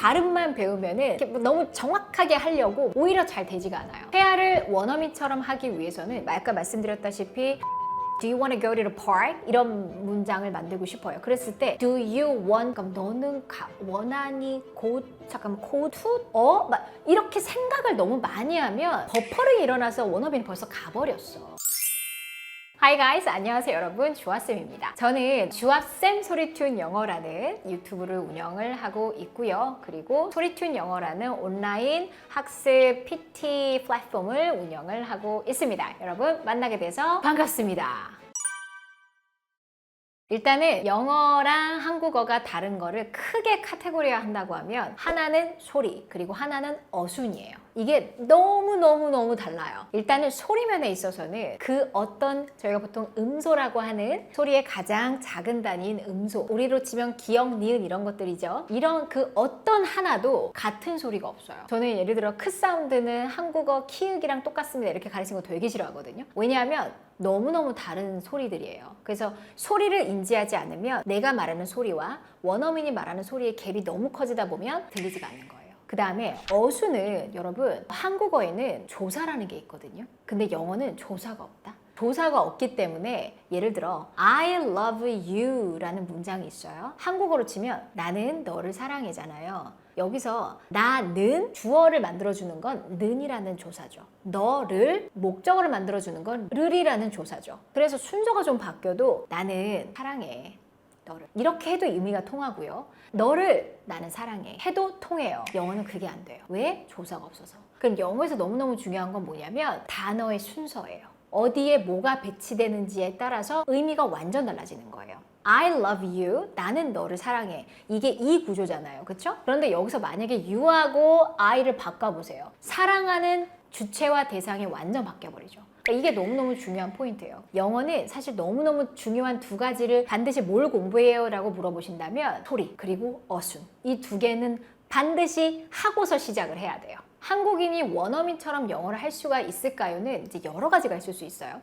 발음만 배우면은 이렇게 너무 정확하게 하려고 오히려 잘 되지가 않아요. 회화를 원어민처럼 하기 위해서는 아까 말씀드렸다시피 Do you want to go to the park? 이런 문장을 만들고 싶어요. 그랬을 때 Do you want? 그럼 너는 원하니 go to? 막 이렇게 생각을 너무 많이 하면 버퍼링이 일어나서 원어민이 벌써 가버렸어. Hi guys, 안녕하세요 여러분, 주아쌤입니다. 저는 주아쌤 소리튠 영어라는 유튜브를 운영을 하고 있고요. 그리고 소리튠 영어라는 온라인 학습 PT 플랫폼을 운영을 하고 있습니다. 여러분 만나게 돼서 반갑습니다. 일단은 영어랑 한국어가 다른 거를 크게 카테고리화 한다고 하면 하나는 소리, 그리고 하나는 어순이에요. 이게 너무 달라요. 일단은 소리면에 있어서는 그 어떤 저희가 보통 음소라고 하는 소리의 가장 작은 단위인 음소, 우리로 치면 기역, 니은 이런 것들이죠. 이런 그 어떤 하나도 같은 소리가 없어요. 저는 예를 들어 크 사운드는 한국어 키읔이랑 똑같습니다 이렇게 가르치는 거 되게 싫어하거든요. 왜냐하면 너무너무 다른 소리들이에요. 그래서 소리를 인지하지 않으면 내가 말하는 소리와 원어민이 말하는 소리의 갭이 너무 커지다 보면 들리지가 않는 거예요. 그 다음에 어수는 여러분 한국어에는 조사라는 게 있거든요. 근데 영어는 조사가 없다. 조사가 없기 때문에 예를 들어 I love you 라는 문장이 있어요. 한국어로 치면 나는 너를 사랑해잖아요. 여기서 나는 주어를 만들어주는 건 는이라는 조사죠. 너를 목적어를 만들어주는 건 르이라는 조사죠. 그래서 순서가 좀 바뀌어도 나는 사랑해 너를 이렇게 해도 의미가 통하고요. 너를 나는 사랑해 해도 통해요. 영어는 그게 안 돼요. 왜? 조사가 없어서. 그럼 영어에서 너무너무 중요한 건 뭐냐면 단어의 순서예요. 어디에 뭐가 배치되는지에 따라서 의미가 완전 달라지는 거예요. I love you, 나는 너를 사랑해. 이게 이 구조잖아요. 그렇죠? 그런데 여기서 만약에 you하고 I를 바꿔보세요. 사랑하는 주체와 대상이 완전 바뀌어버리죠. 그러니까 이게 너무너무 중요한 포인트예요. 영어는 사실 너무너무 중요한 두 가지를 반드시 뭘 공부해요? 라고 물어보신다면 소리, 그리고 어순. 이 두 개는 반드시 하고서 시작을 해야 돼요. 한국인이 원어민처럼 영어를 할 수가 있을까요?는 이제 여러 가지가 있을 수 있어요.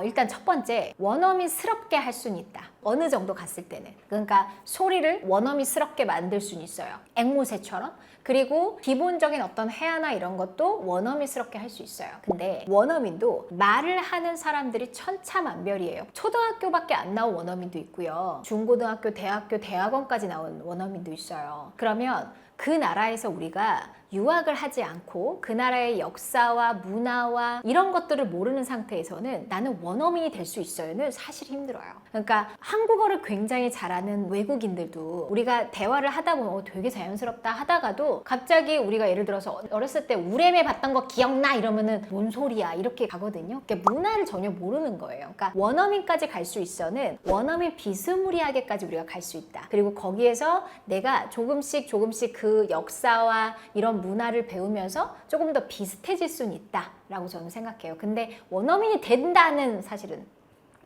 일단 첫 번째, 원어민스럽게 할 수는 있다. 어느 정도 갔을 때는. 그러니까 소리를 원어민스럽게 만들 수는 있어요. 앵무새처럼. 그리고 기본적인 어떤 회화나 이런 것도 원어민스럽게 할 수 있어요. 근데 원어민도 말을 하는 사람들이 천차만별이에요. 초등학교밖에 안 나온 원어민도 있고요. 중고등학교, 대학교, 대학원까지 나온 원어민도 있어요. 그러면 그 나라에서 우리가 유학을 하지 않고 그 나라의 역사와 문화와 이런 것들을 모르는 상태에서는 나는 원어민이 될 수 있어요는 사실 힘들어요. 그러니까 한국어를 굉장히 잘하는 외국인들도 우리가 대화를 하다 보면 되게 자연스럽다 하다가도 갑자기 우리가 예를 들어서 어렸을 때 우레메 봤던 거 기억나? 이러면은 뭔 소리야? 이렇게 가거든요. 그러니까 문화를 전혀 모르는 거예요. 그러니까 원어민까지 갈 수 있어는 원어민 비스무리하게까지 우리가 갈 수 있다. 그리고 거기에서 내가 조금씩 그 역사와 이런 문화를 배우면서 조금 더 비슷해질 수는 있다라고 저는 생각해요. 근데 원어민이 된다는 사실은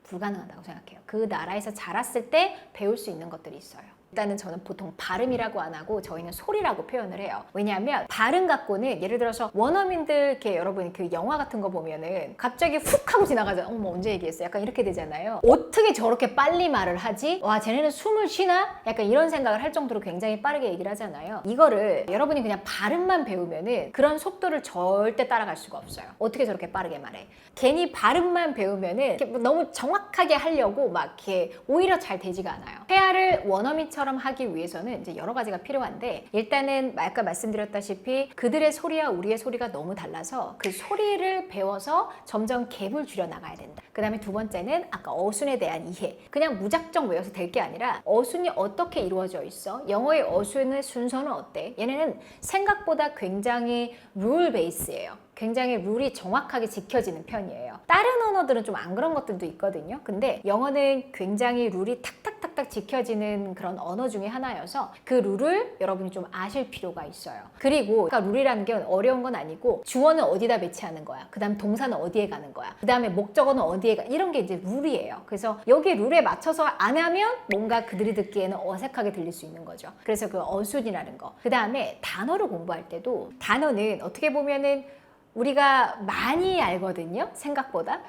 불가능하다고 생각해요. 그 나라에서 자랐을 때 배울 수 있는 것들이 있어요. 일단은 저는 보통 발음이라고 안 하고 저희는 소리라고 표현을 해요. 왜냐하면 발음 갖고는 예를 들어서 원어민들 이렇게 여러분 그 영화 같은 거 보면은 갑자기 훅 하고 지나가잖아요. 어머 언제 얘기했어? 약간 이렇게 되잖아요. 어떻게 저렇게 빨리 말을 하지? 와 쟤네는 숨을 쉬나? 약간 이런 생각을 할 정도로 굉장히 빠르게 얘기를 하잖아요. 이거를 여러분이 그냥 발음만 배우면은 그런 속도를 절대 따라갈 수가 없어요. 어떻게 저렇게 빠르게 말해? 괜히 발음만 배우면은 이렇게 너무 정확하게 하려고 막 이렇게 오히려 잘 되지가 않아요. 회화를 원어민처럼 하기 위해서는 이제 여러 가지가 필요한데 일단은 아까 말씀드렸다시피 그들의 소리와 우리의 소리가 너무 달라서 그 소리를 배워서 점점 갭을 줄여 나가야 된다. 그 다음에 두 번째는 아까 어순에 대한 이해. 그냥 무작정 외워서 될 게 아니라 어순이 어떻게 이루어져 있어? 영어의 어순의 순서는 어때? 얘네는 생각보다 굉장히 룰 베이스예요. 굉장히 룰이 정확하게 지켜지는 편이에요. 다른 언어들은 좀 안 그런 것들도 있거든요. 근데 영어는 굉장히 룰이 탁탁탁탁 지켜지는 그런 언어 중에 하나여서 그 룰을 여러분이 좀 아실 필요가 있어요. 그리고 그러니까 룰이라는 게 어려운 건 아니고 주어는 어디다 배치하는 거야. 그 다음 동사는 어디에 가는 거야. 그 다음에 목적어는 어디에 가. 이런 게 이제 룰이에요. 그래서 여기 룰에 맞춰서 안 하면 뭔가 그들이 듣기에는 어색하게 들릴 수 있는 거죠. 그래서 그 어순이라는 거. 그 다음에 단어를 공부할 때도 단어는 어떻게 보면은 우리가 많이 알거든요. 생각보다.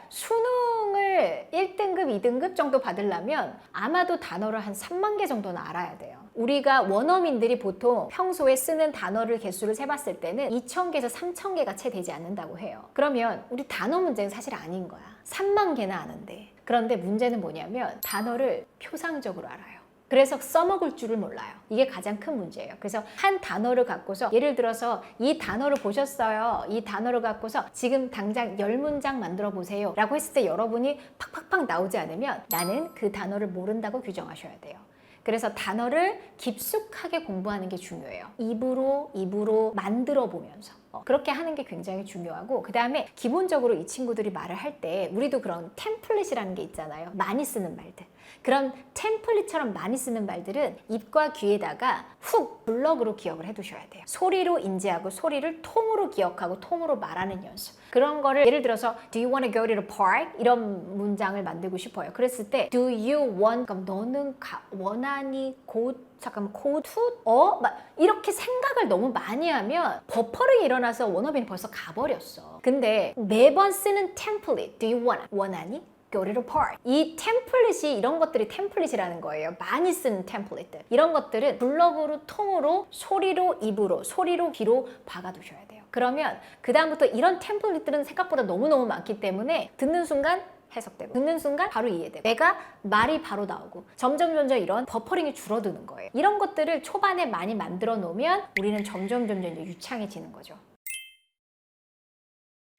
수능을 1등급, 2등급 정도 받으려면 아마도 단어를 한 3만 개 정도는 알아야 돼요. 우리가 원어민들이 보통 평소에 쓰는 단어를 개수를 세봤을 때는 2,000개에서 3,000개가 채 되지 않는다고 해요. 그러면 우리 단어 문제는 사실 아닌 거야. 3만 개나 아는데. 그런데 문제는 뭐냐면 단어를 표상적으로 알아요. 그래서 써먹을 줄을 몰라요. 이게 가장 큰 문제예요. 그래서 한 단어를 갖고서 예를 들어서 이 단어를 보셨어요. 이 단어를 갖고서 지금 당장 10문장 만들어 보세요 라고 했을 때 여러분이 팍팍팍 나오지 않으면 나는 그 단어를 모른다고 규정하셔야 돼요. 그래서 단어를 깊숙하게 공부하는 게 중요해요. 입으로 만들어 보면서. 그렇게 하는 게 굉장히 중요하고, 그 다음에 기본적으로 이 친구들이 말을 할 때 우리도 그런 템플릿이라는 게 있잖아요. 많이 쓰는 말들. 그런 템플릿처럼 많이 쓰는 말들은 입과 귀에다가 훅 블럭으로 기억을 해두셔야 돼요. 소리로 인지하고 소리를 통으로 기억하고 통으로 말하는 연습. 그런 거를 예를 들어서 Do you want to go to the park? 이런 문장을 만들고 싶어요. 그랬을 때 Do you want? 그럼 너는 원하니 곧 잠깐만 막 이렇게 생각을 너무 많이 하면 버퍼링이 일어나서 원어민이 벌써 가버렸어. 근데 매번 쓰는 템플릿 Do you want? 원하니? Go to the park. 이 템플릿이 이런 것들이 템플릿이라는 거예요. 많이 쓰는 템플릿들. 이런 것들은 블럭으로 통으로 소리로 입으로 소리로 귀로 박아두셔야 돼요. 그러면 그 다음부터 이런 템플릿들은 생각보다 너무너무 많기 때문에 듣는 순간 해석되고 듣는 순간 바로 이해되고 내가 말이 바로 나오고 점점 이런 버퍼링이 줄어드는 거예요. 이런 것들을 초반에 많이 만들어 놓으면 우리는 점점 이제 유창해지는 거죠.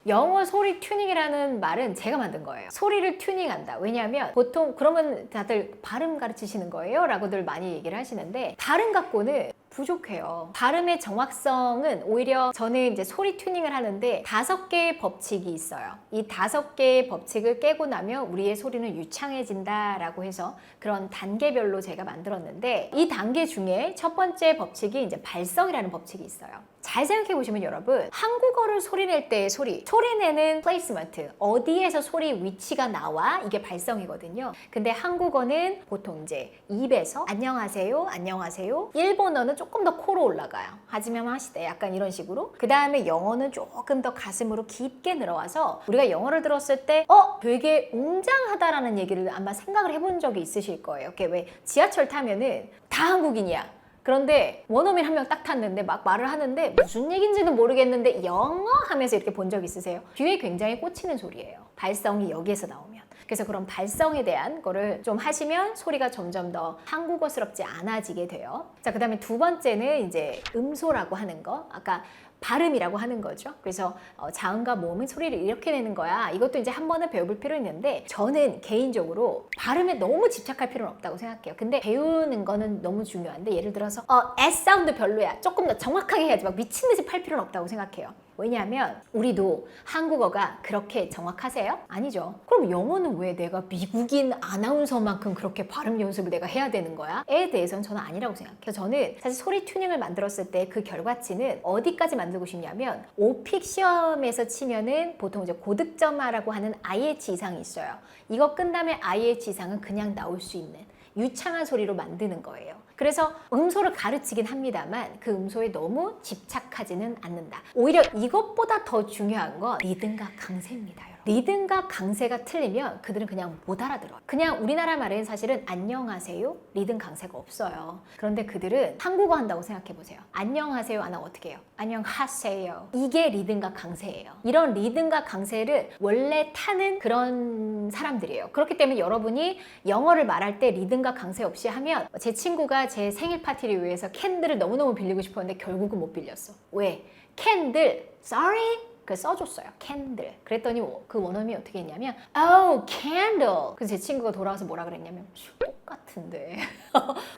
영어 소리 튜닝이라는 말은 제가 만든 거예요. 소리를 튜닝한다. 왜냐하면 보통 그러면 다들 발음 가르치시는 거예요? 라고들 많이 얘기를 하시는데 발음 갖고는 부족해요. 발음의 정확성은 오히려 저는 이제 소리 튜닝을 하는데 5개의 법칙이 있어요. 이 5개의 법칙을 깨고 나면 우리의 소리는 유창해진다라고 해서 그런 단계별로 제가 만들었는데 이 단계 중에 첫 번째 법칙이 이제 발성이라는 법칙이 있어요. 잘 생각해 보시면 여러분 한국어를 소리낼 때의 소리내는 플레이스먼트 어디에서 소리 위치가 나와 이게 발성이거든요. 근데 한국어는 보통 이제 입에서 안녕하세요 안녕하세요. 일본어는 조금 더 코로 올라가요. 하지면 하시대 약간 이런 식으로. 그 다음에 영어는 조금 더 가슴으로 깊게 들어와서 우리가 영어를 들었을 때 되게 웅장하다라는 얘기를 아마 생각을 해본 적이 있으실 거예요. 이렇게 왜 지하철 타면은 다 한국인이야. 그런데 원어민 한 명 딱 탔는데 막 말을 하는데 무슨 얘기인지는 모르겠는데 영어 하면서 이렇게 본 적 있으세요? 귀에 굉장히 꽂히는 소리예요. 발성이 여기에서 나오면. 그래서 그런 발성에 대한 거를 좀 하시면 소리가 점점 더 한국어스럽지 않아지게 돼요. 자, 그 다음에 두 번째는 이제 음소라고 하는 거. 아까 발음이라고 하는 거죠. 그래서 자음과 모음은 소리를 이렇게 내는 거야. 이것도 이제 한 번은 배워볼 필요 있는데 저는 개인적으로 발음에 너무 집착할 필요는 없다고 생각해요. 근데 배우는 거는 너무 중요한데 예를 들어서 S 사운드 별로야. 조금 더 정확하게 해야지. 막 미친 듯이 팔 필요는 없다고 생각해요. 왜냐하면 우리도 한국어가 그렇게 정확하세요? 아니죠. 그럼 영어는 왜 내가 미국인 아나운서만큼 그렇게 발음 연습을 내가 해야 되는 거야? 에 대해서는 저는 아니라고 생각해요. 저는 사실 소리 튜닝을 만들었을 때 그 결과치는 어디까지 만들고 싶냐면 오픽 시험에서 치면은 보통 이제 고득점화라고 하는 IH 이상이 있어요. 이거 끝나면 IH 이상은 그냥 나올 수 있는 유창한 소리로 만드는 거예요. 그래서 음소를 가르치긴 합니다만 그 음소에 너무 집착하지는 않는다. 오히려 이것보다 더 중요한 건 리듬과 강세입니다. 여러분. 리듬과 강세가 틀리면 그들은 그냥 못 알아들어요. 그냥 우리나라 말에는 사실은 안녕하세요, 리듬 강세가 없어요. 그런데 그들은 한국어 한다고 생각해 보세요. 안녕하세요 안 하고 어떻게 해요? 안녕하세요. 이게 리듬과 강세예요. 이런 리듬과 강세를 원래 타는 그런 사람들이에요. 그렇기 때문에 여러분이 영어를 말할 때 리듬과 강세 없이 하면 제 친구가 제 생일 파티를 위해서 캔들을 너무너무 빌리고 싶었는데 결국은 못 빌렸어. 왜? 캔들, sorry? 그래서 써줬어요. 캔들. 그랬더니 그 원어민이 어떻게 했냐면 Oh, candle. 그래서 제 친구가 돌아와서 뭐라 그랬냐면 똑같은데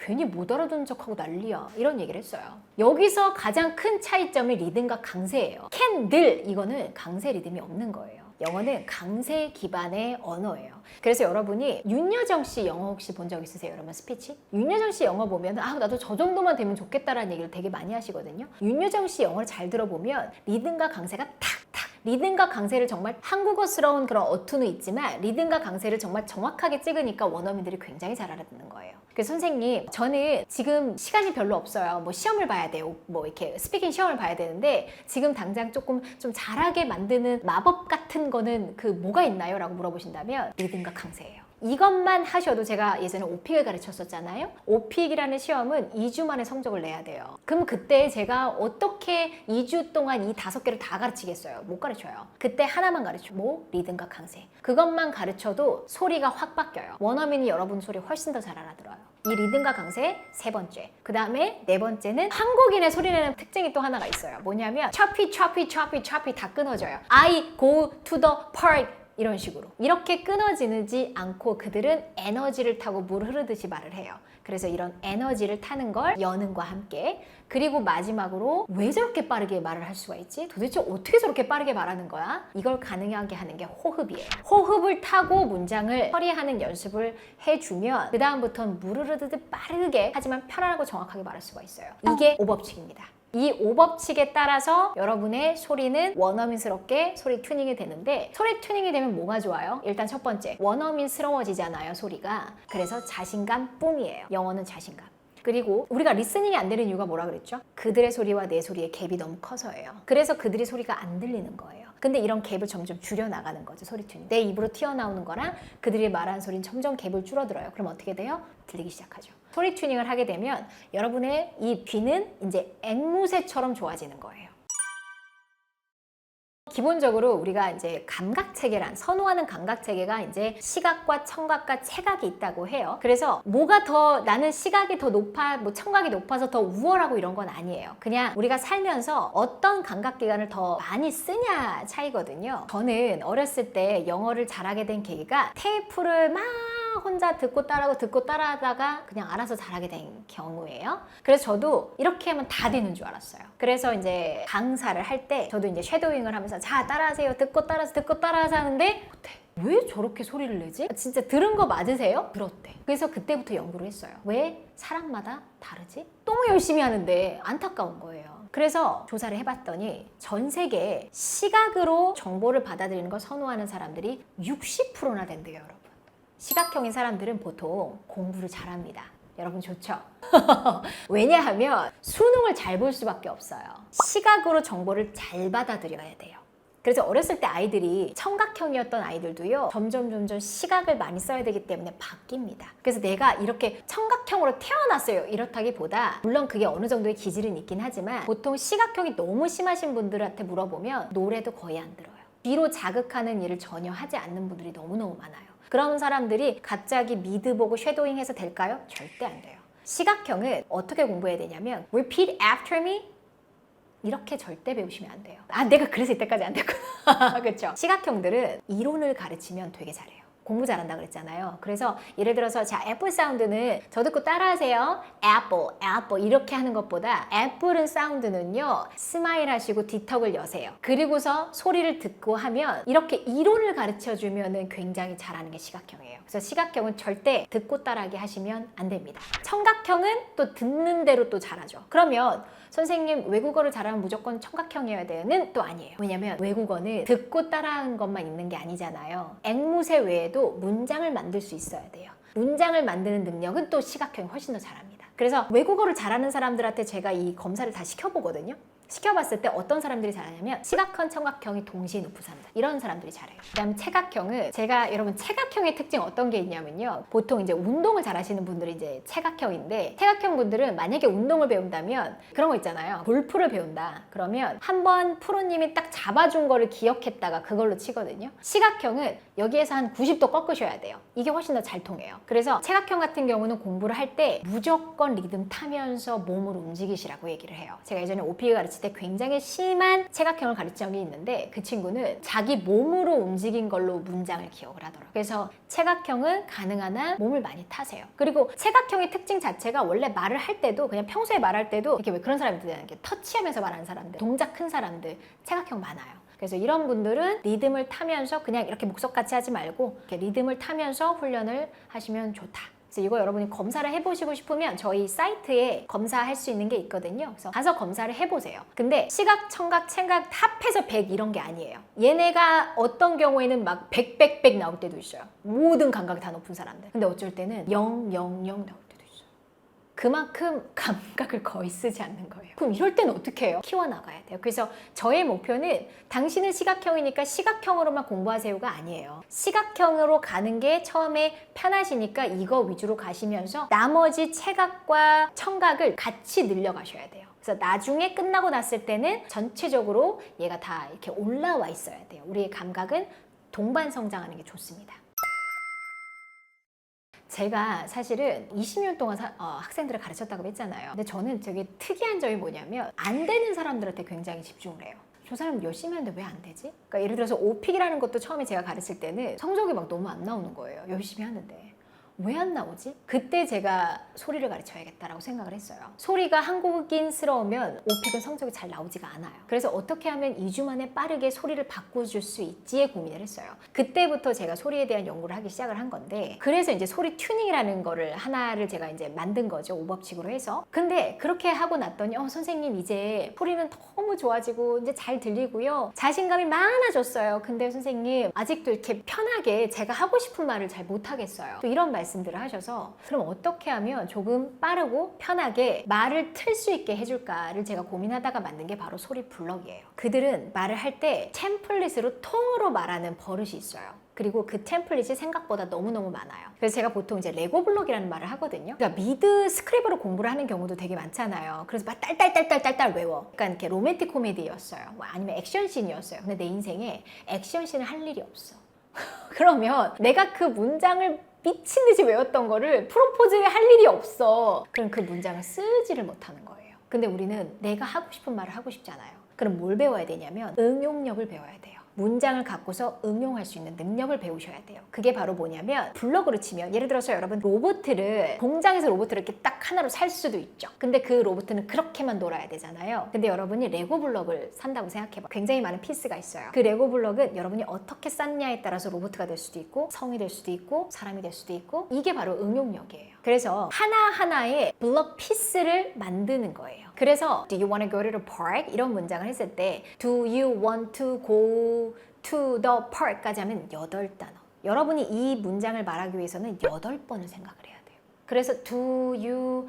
괜히 못 알아듣는 척하고 난리야. 이런 얘기를 했어요. 여기서 가장 큰 차이점이 리듬과 강세예요. 캔들 이거는 강세 리듬이 없는 거예요. 영어는 강세 기반의 언어예요. 그래서 여러분이 윤여정 씨 영어 혹시 본 적 있으세요? 여러분 스피치? 윤여정 씨 영어 보면 나도 저 정도만 되면 좋겠다라는 얘기를 되게 많이 하시거든요. 윤여정 씨 영어를 잘 들어보면 리듬과 강세가 탁탁 리듬과 강세를 정말 한국어스러운 그런 어투는 있지만 리듬과 강세를 정말 정확하게 찍으니까 원어민들이 굉장히 잘 알아듣는 거예요. 그래서 선생님 저는 지금 시간이 별로 없어요. 뭐 시험을 봐야 돼요. 뭐 이렇게 스피킹 시험을 봐야 되는데 지금 당장 조금 좀 잘하게 만드는 마법 같은 거는 그 뭐가 있나요? 라고 물어보신다면 리듬과 강세예요. 이것만 하셔도 제가 예전에 오픽을 가르쳤었잖아요. 오픽이라는 시험은 2주 만에 성적을 내야 돼요. 그럼 그때 제가 어떻게 2주 동안 이 5개를 다 가르치겠어요? 못 가르쳐요. 그때 하나만 가르쳐. 뭐? 리듬과 강세. 그것만 가르쳐도 소리가 확 바뀌어요. 원어민이 여러분 소리 훨씬 더 잘 알아들어요. 이 리듬과 강세 3번째. 그 다음에 4번째는 한국인의 소리 내는 특징이 또 하나가 있어요. 뭐냐면 choppy, choppy, choppy, choppy 다 끊어져요. I go to the park 이런 식으로. 이렇게 끊어지지 않고 그들은 에너지를 타고 물 흐르듯이 말을 해요. 그래서 이런 에너지를 타는 걸 여는과 함께, 그리고 마지막으로 왜 저렇게 빠르게 말을 할 수가 있지? 도대체 어떻게 저렇게 빠르게 말하는 거야? 이걸 가능하게 하는 게 호흡이에요. 호흡을 타고 문장을 처리하는 연습을 해주면 그 다음부터는 물 흐르듯 빠르게 하지만 편안하고 정확하게 말할 수가 있어요. 이게 5법칙입니다. 이 5법칙에 따라서 여러분의 소리는 원어민스럽게 소리 튜닝이 되는데, 소리 튜닝이 되면 뭐가 좋아요? 일단 첫 번째, 원어민스러워지잖아요, 소리가. 그래서 자신감 뿜이에요. 영어는 자신감. 그리고 우리가 리스닝이 안 되는 이유가 뭐라 그랬죠? 그들의 소리와 내 소리의 갭이 너무 커서예요. 그래서 그들의 소리가 안 들리는 거예요. 근데 이런 갭을 점점 줄여나가는 거죠, 소리 튜닝. 내 입으로 튀어나오는 거랑 그들이 말하는 소리는 점점 갭을 줄어들어요. 그럼 어떻게 돼요? 들리기 시작하죠. 소리 튜닝을 하게 되면 여러분의 이 귀는 이제 앵무새처럼 좋아지는 거예요. 기본적으로 우리가 이제 감각체계란, 선호하는 감각체계가 이제 시각과 청각과 체각이 있다고 해요. 그래서 뭐가 더, 나는 시각이 더 높아, 뭐 청각이 높아서 더 우월하고 이런 건 아니에요. 그냥 우리가 살면서 어떤 감각기관을 더 많이 쓰냐 차이거든요. 저는 어렸을 때 영어를 잘하게 된 계기가 테이프를 막 혼자 듣고 따라하고 듣고 따라하다가 그냥 알아서 잘하게 된 경우예요. 그래서 저도 이렇게 하면 다 되는 줄 알았어요. 그래서 이제 강사를 할 때 저도 이제 쉐도잉을 하면서 자, 따라하세요. 듣고 따라서 듣고 따라서 하는데 못해. 왜 저렇게 소리를 내지? 진짜 들은 거 맞으세요? 들었대. 그래서 그때부터 연구를 했어요. 왜 사람마다 다르지? 너무 열심히 하는데 안타까운 거예요. 그래서 조사를 해봤더니 전 세계에 시각으로 정보를 받아들이는 걸 선호하는 사람들이 60%나 된대요, 여러분. 시각형인 사람들은 보통 공부를 잘합니다. 여러분 좋죠? 왜냐하면 수능을 잘 볼 수밖에 없어요. 시각으로 정보를 잘 받아들여야 돼요. 그래서 어렸을 때 아이들이 청각형이었던 아이들도요, 점점 시각을 많이 써야 되기 때문에 바뀝니다. 그래서 내가 이렇게 청각형으로 태어났어요, 이렇다기보다, 물론 그게 어느 정도의 기질은 있긴 하지만 보통 시각형이 너무 심하신 분들한테 물어보면 노래도 거의 안 들어요. 귀로 자극하는 일을 전혀 하지 않는 분들이 너무너무 많아요. 그런 사람들이 갑자기 미드 보고 쉐도잉 해서 될까요? 절대 안 돼요. 시각형은 어떻게 공부해야 되냐면 Repeat after me 이렇게 절대 배우시면 안 돼요. 아, 내가 그래서 이때까지 안 됐구나. 그렇죠? 시각형들은 이론을 가르치면 되게 잘해요. 공부 잘한다 그랬잖아요. 그래서 예를 들어서 자, 애플 사운드는 저 듣고 따라하세요. 애플 이렇게 하는 것보다 애플은 사운드는요, 스마일 하시고 뒤턱을 여세요. 그리고서 소리를 듣고 하면 이렇게 이론을 가르쳐주면 굉장히 잘하는 게 시각형이에요. 그래서 시각형은 절대 듣고 따라하게 하시면 안 됩니다. 청각형은 또 듣는 대로 또 잘하죠. 그러면 선생님 외국어를 잘하면 무조건 청각형이어야 돼요는 또 아니에요. 왜냐면 외국어는 듣고 따라하는 것만 있는 게 아니잖아요. 앵무새 외에도 문장을 만들 수 있어야 돼요. 문장을 만드는 능력은 또 시각형이 훨씬 더 잘합니다. 그래서 외국어를 잘하는 사람들한테 제가 이 검사를 다 시켜보거든요. 시켜봤을 때 어떤 사람들이 잘하냐면 시각형, 청각형이 동시에 높은 사람들, 이런 사람들이 잘해요. 그 다음에 체각형은, 제가 여러분 체각형의 특징 어떤 게 있냐면요, 보통 이제 운동을 잘하시는 분들이 이제 체각형인데, 체각형 분들은 만약에 운동을 배운다면 그런 거 있잖아요. 골프를 배운다 그러면 한번 프로님이 딱 잡아준 거를 기억했다가 그걸로 치거든요. 시각형은 여기에서 한 90도 꺾으셔야 돼요. 이게 훨씬 더 잘 통해요. 그래서 체각형 같은 경우는 공부를 할 때 무조건 리듬 타면서 몸을 움직이시라고 얘기를 해요. 제가 예전에 오피를 가르칠 때 굉장히 심한 체각형을 가르친 적이 있는데, 그 친구는 자기 몸으로 움직인 걸로 문장을 기억을 하더라고요. 그래서 체각형은 가능한 한 몸을 많이 타세요. 그리고 체각형의 특징 자체가 원래 말을 할 때도, 그냥 평소에 말할 때도 이렇게 왜 그런 사람들이 이렇게 터치하면서 말하는 사람들, 동작 큰 사람들 체각형 많아요. 그래서 이런 분들은 리듬을 타면서 그냥 이렇게 목석같이 하지 말고 이렇게 리듬을 타면서 훈련을 하시면 좋다. 그래서 이거 여러분이 검사를 해보시고 싶으면 저희 사이트에 검사할 수 있는 게 있거든요. 그래서 가서 검사를 해보세요. 근데 시각, 청각, 체각 합해서 100 이런 게 아니에요. 얘네가 어떤 경우에는 막 100 나올 때도 있어요. 모든 감각이 다 높은 사람들. 근데 어쩔 때는 0 나올 때도 있어요. 그만큼 감각을 거의 쓰지 않는 거예요. 그럼 이럴 때는 어떻게 해요? 키워나가야 돼요. 그래서 저의 목표는 당신은 시각형이니까 시각형으로만 공부하세요가 아니에요. 시각형으로 가는 게 처음에 편하시니까 이거 위주로 가시면서 나머지 체각과 청각을 같이 늘려가셔야 돼요. 그래서 나중에 끝나고 났을 때는 전체적으로 얘가 다 이렇게 올라와 있어야 돼요. 우리의 감각은 동반 성장하는 게 좋습니다. 제가 사실은 20년 동안 학생들을 가르쳤다고 했잖아요. 근데 저는 되게 특이한 점이 뭐냐면 안 되는 사람들한테 굉장히 집중을 해요. 저 사람 열심히 하는데 왜 안 되지? 그러니까 예를 들어서 오픽이라는 것도 처음에 제가 가르칠 때는 성적이 막 너무 안 나오는 거예요. 열심히 하는데. 왜 안 나오지? 그때 제가 소리를 가르쳐야겠다라고 생각을 했어요. 소리가 한국인스러우면 오픽은 성적이 잘 나오지가 않아요. 그래서 어떻게 하면 2주 만에 빠르게 소리를 바꿔줄 수 있지에 고민을 했어요. 그때부터 제가 소리에 대한 연구를 하기 시작을 한 건데, 그래서 이제 소리 튜닝이라는 거를 하나를 제가 이제 만든 거죠. 5법칙으로 해서. 근데 그렇게 하고 났더니 선생님 이제 소리는 너무 좋아지고 이제 잘 들리고요. 자신감이 많아졌어요. 근데 선생님 아직도 이렇게 편하게 제가 하고 싶은 말을 잘 못하겠어요. 또 이런 말씀들을 하셔서 그럼 어떻게 하면 조금 빠르고 편하게 말을 틀 수 있게 해줄까를 제가 고민하다가 만든 게 바로 소리 블럭이에요. 그들은 말을 할 때 템플릿으로 통으로 말하는 버릇이 있어요. 그리고 그 템플릿이 생각보다 너무너무 많아요. 그래서 제가 보통 이제 레고 블럭이라는 말을 하거든요. 그러니까 미드 스크립으로 공부를 하는 경우도 되게 많잖아요. 그래서 막 딸딸딸딸딸 외워. 그러니까 이렇게 로맨틱 코미디였어요. 뭐 아니면 액션씬이었어요. 근데 내 인생에 액션씬을 할 일이 없어. 그러면 내가 그 문장을 미친 듯이 외웠던 거를 프로포즈에 할 일이 없어. 그럼 그 문장을 쓰지를 못하는 거예요. 근데 우리는 내가 하고 싶은 말을 하고 싶잖아요. 그럼 뭘 배워야 되냐면 응용력을 배워야 돼요. 문장을 갖고서 응용할 수 있는 능력을 배우셔야 돼요. 그게 바로 뭐냐면 블럭으로 치면 예를 들어서 여러분 로봇을 공장에서 로봇을 이렇게 딱 하나로 살 수도 있죠. 근데 그 로봇은 그렇게만 놀아야 되잖아요. 근데 여러분이 레고 블럭을 산다고 생각해봐. 굉장히 많은 피스가 있어요. 그 레고 블럭은 여러분이 어떻게 쌓냐에 따라서 로봇가 될 수도 있고 성이 될 수도 있고 사람이 될 수도 있고 이게 바로 응용력이에요. 그래서 하나하나의 블럭 피스를 만드는 거예요. 그래서 Do you want to go to the park? 이런 문장을 했을 때 Do you want to go to the park까지 하면 8단어. 여러분이 이 문장을 말하기 위해서는 8번을 생각을 해야 돼요. 그래서 Do you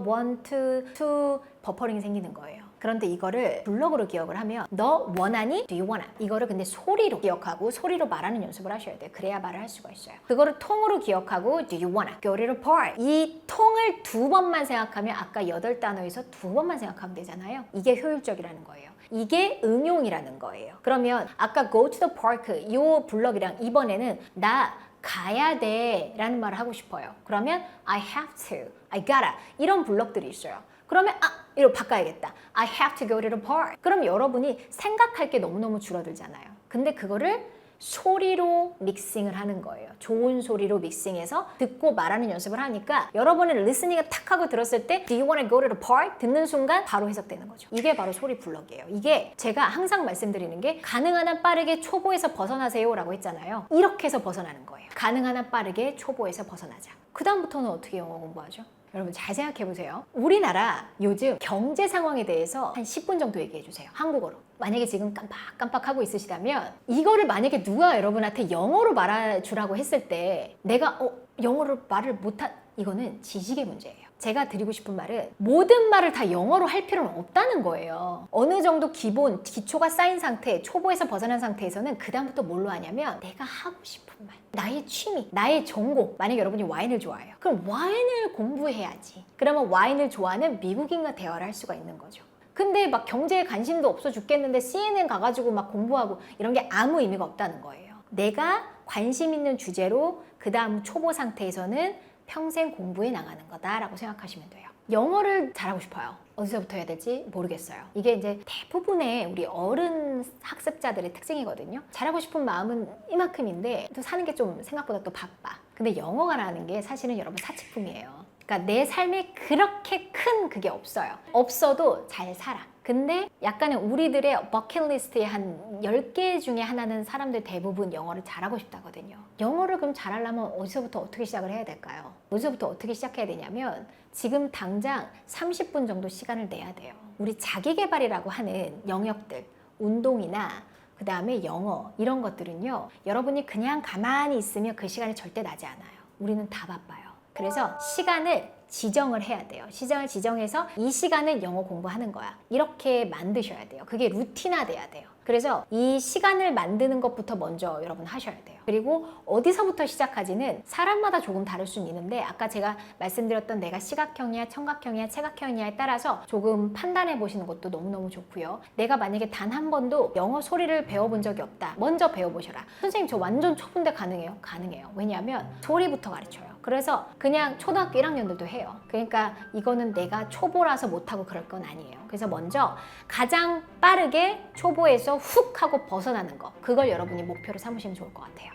want to 버퍼링이 생기는 거예요. 그런데 이거를 블럭으로 기억을 하면 너 원하니? Do you wanna? 이거를 근데 소리로 기억하고 소리로 말하는 연습을 하셔야 돼요. 그래야 말을 할 수가 있어요. 그거를 통으로 기억하고 Do you wanna? Go to the park. 이 통을 2번만 생각하면 아까 8단어에서 2번만 생각하면 되잖아요. 이게 효율적이라는 거예요. 이게 응용이라는 거예요. 그러면 아까 go to the park 이 블럭이랑 이번에는 나 가야 돼 라는 말을 하고 싶어요. 그러면 I have to, I gotta 이런 블럭들이 있어요. 그러면 이거 바꿔야겠다. I have to go to the park. 그럼 여러분이 생각할 게 너무너무 줄어들잖아요. 근데 그거를 소리로 믹싱을 하는 거예요. 좋은 소리로 믹싱해서 듣고 말하는 연습을 하니까 여러분의 리스닝을 탁 하고 들었을 때 Do you want to go to the park? 듣는 순간 바로 해석되는 거죠. 이게 바로 소리 블럭이에요. 이게 제가 항상 말씀드리는 게 가능한 한 빠르게 초보에서 벗어나세요 라고 했잖아요. 이렇게 해서 벗어나는 거예요. 가능한 한 빠르게 초보에서 벗어나자. 그 다음부터는 어떻게 영어 공부하죠? 여러분 잘 생각해 보세요. 우리나라 요즘 경제 상황에 대해서 한 10분 정도 얘기해 주세요. 한국어로. 만약에 지금 깜빡깜빡하고 있으시다면 이거를 만약에 누가 여러분한테 영어로 말해주라고 했을 때 내가 영어로 말을 못한 이거는 지식의 문제예요. 제가 드리고 싶은 말은 모든 말을 다 영어로 할 필요는 없다는 거예요. 어느 정도 기본, 기초가 쌓인 상태, 초보에서 벗어난 상태에서는 그 다음부터 뭘로 하냐면 내가 하고 싶은 말, 나의 취미, 나의 전공. 만약에 여러분이 와인을 좋아해요. 그럼 와인을 공부해야지. 그러면 와인을 좋아하는 미국인과 대화를 할 수가 있는 거죠. 근데 막 경제에 관심도 없어 죽겠는데 CNN 가가지고 막 공부하고 이런 게 아무 의미가 없다는 거예요. 내가 관심 있는 주제로 그 다음 초보 상태에서는 평생 공부해 나가는 거다라고 생각하시면 돼요. 영어를 잘하고 싶어요. 어디서부터 해야 될지 모르겠어요. 이게 이제 대부분의 우리 어른 학습자들의 특징이거든요. 잘하고 싶은 마음은 이만큼인데 또 사는 게 좀 생각보다 또 바빠. 근데 영어가라는 게 사실은 여러분 사치품이에요. 그러니까 내 삶에 그렇게 큰 그게 없어요. 없어도 잘 살아. 근데 약간의 우리들의 버킷리스트의 한 10개 중에 하나는 사람들 대부분 영어를 잘하고 싶다거든요. 영어를 그럼 잘하려면 어디서부터 어떻게 시작을 해야 될까요? 어디서부터 어떻게 시작해야 되냐면 지금 당장 30분 정도 시간을 내야 돼요. 우리 자기계발이라고 하는 영역들, 운동이나 그 다음에 영어 이런 것들은요. 여러분이 그냥 가만히 있으면 그 시간이 절대 나지 않아요. 우리는 다 바빠요. 그래서 시간을 지정을 해야 돼요. 시간을 지정해서 이 시간은 영어 공부하는 거야. 이렇게 만드셔야 돼요. 그게 루틴화 돼야 돼요. 그래서 이 시간을 만드는 것부터 먼저 여러분 하셔야 돼요. 그리고 어디서부터 시작하지는 사람마다 조금 다를 수는 있는데 아까 제가 말씀드렸던 내가 시각형이야, 청각형이야, 체각형이냐에 따라서 조금 판단해 보시는 것도 너무너무 좋고요. 내가 만약에 단 한 번도 영어 소리를 배워본 적이 없다. 먼저 배워보셔라. 선생님 저 완전 초보인데 가능해요? 가능해요. 왜냐하면 소리부터 가르쳐요. 그래서 그냥 초등학교 1학년들도 해요. 그러니까 이거는 내가 초보라서 못하고 그럴 건 아니에요. 그래서 먼저 가장 빠르게 초보에서 훅 하고 벗어나는 거, 그걸 여러분이 목표로 삼으시면 좋을 것 같아요.